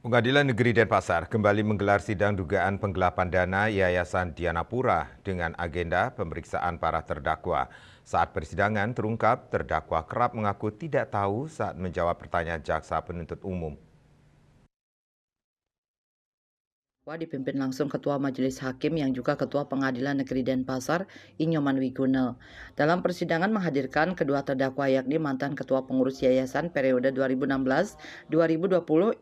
Pengadilan Negeri Denpasar kembali menggelar sidang dugaan penggelapan dana Yayasan Dianapura dengan agenda pemeriksaan para terdakwa. Saat persidangan terungkap, terdakwa kerap mengaku tidak tahu saat menjawab pertanyaan jaksa penuntut umum. Dipimpin langsung Ketua Majelis Hakim yang juga Ketua Pengadilan Negeri Denpasar, Inyoman Wiguna. Dalam persidangan menghadirkan kedua terdakwa yakni mantan Ketua Pengurus Yayasan periode 2016-2020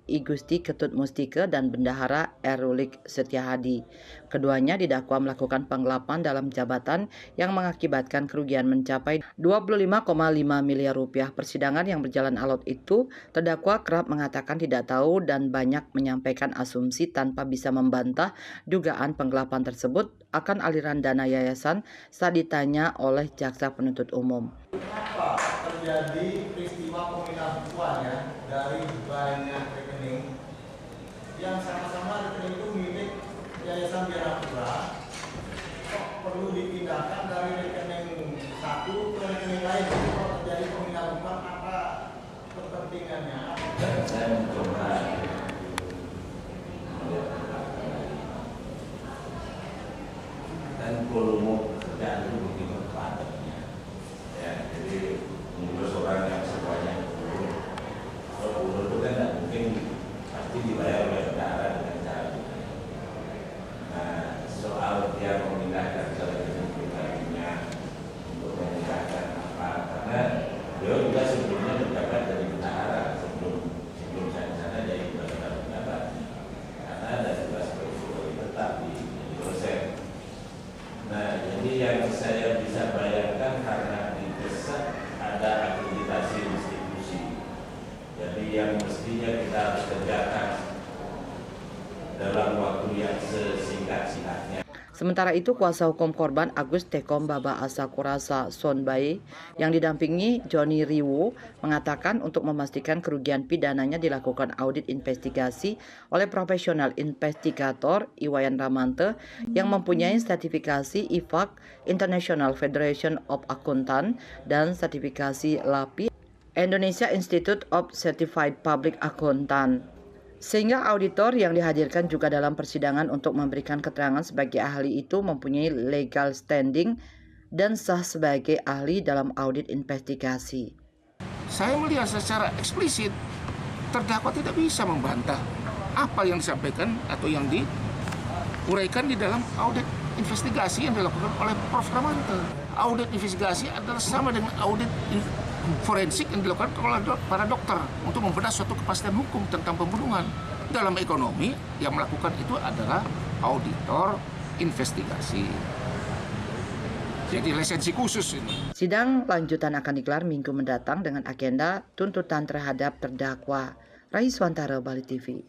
I Gusti Ketut Mustika dan Bendahara Erulik Setiahadi. Keduanya didakwa melakukan penggelapan dalam jabatan yang mengakibatkan kerugian mencapai 25,5 miliar rupiah. Persidangan yang berjalan alot itu, terdakwa kerap mengatakan tidak tahu dan banyak menyampaikan asumsi tanpa bisa membantah dugaan penggelapan tersebut akan aliran dana yayasan saat ditanya oleh jaksa penuntut umum. Kenapa terjadi peristiwa pemindahan dari banyak rekening yang sama-sama rekening itu milik Yayasan Dianapura, kok perlu dipindahkan dari rekening satu ke rekening lain? Kalau terjadi pemindahan uang, apa kepentingannya? Saya mencoba dan volume kerjaan itu begitu padatnya, ya, jadi mengurus orang yang sebanyak 10, kalau 10 itu kan tidak mungkin pasti dibayar oleh negara dengan cara itu. Nah, soal dia memindahkan ke rekening pribadinya untuk memindahkan apa, karena beliau juga sebelumnya menjabat dari bendahara sebelum saya di sana jadi penjabat, karena ada tugas pegawai tetap di dosen. Nah, jadi yang saya bisa bayangkan karena di desa ada akreditasi institusi. Jadi yang mestinya kita harus kerjakan dalam waktu yang sesingkat-singkatnya. Sementara itu, kuasa hukum korban Agus Tekom Baba Asakurasa Sonbai yang didampingi Joni Riwo mengatakan untuk memastikan kerugian pidananya dilakukan audit investigasi oleh profesional investigator Iwayan Ramante yang mempunyai sertifikasi IFAC International Federation of Accountant dan sertifikasi LAPI Indonesia Institute of Certified Public Accountant. Sehingga auditor yang dihadirkan juga dalam persidangan untuk memberikan keterangan sebagai ahli itu mempunyai legal standing dan sah sebagai ahli dalam audit investigasi. Saya melihat secara eksplisit terdakwa tidak bisa membantah apa yang disampaikan atau yang diuraikan di dalam audit investigasi yang dilakukan oleh Prof. Ramante. Audit investigasi adalah sama dengan audit forensik yang dilakukan oleh para dokter untuk membedah suatu kepastian hukum tentang pembunuhan. Dalam ekonomi yang melakukan itu adalah auditor investigasi. Jadi lisensi khusus ini. Sidang lanjutan akan digelar minggu mendatang dengan agenda tuntutan terhadap terdakwa. Raiswantara, Bali TV.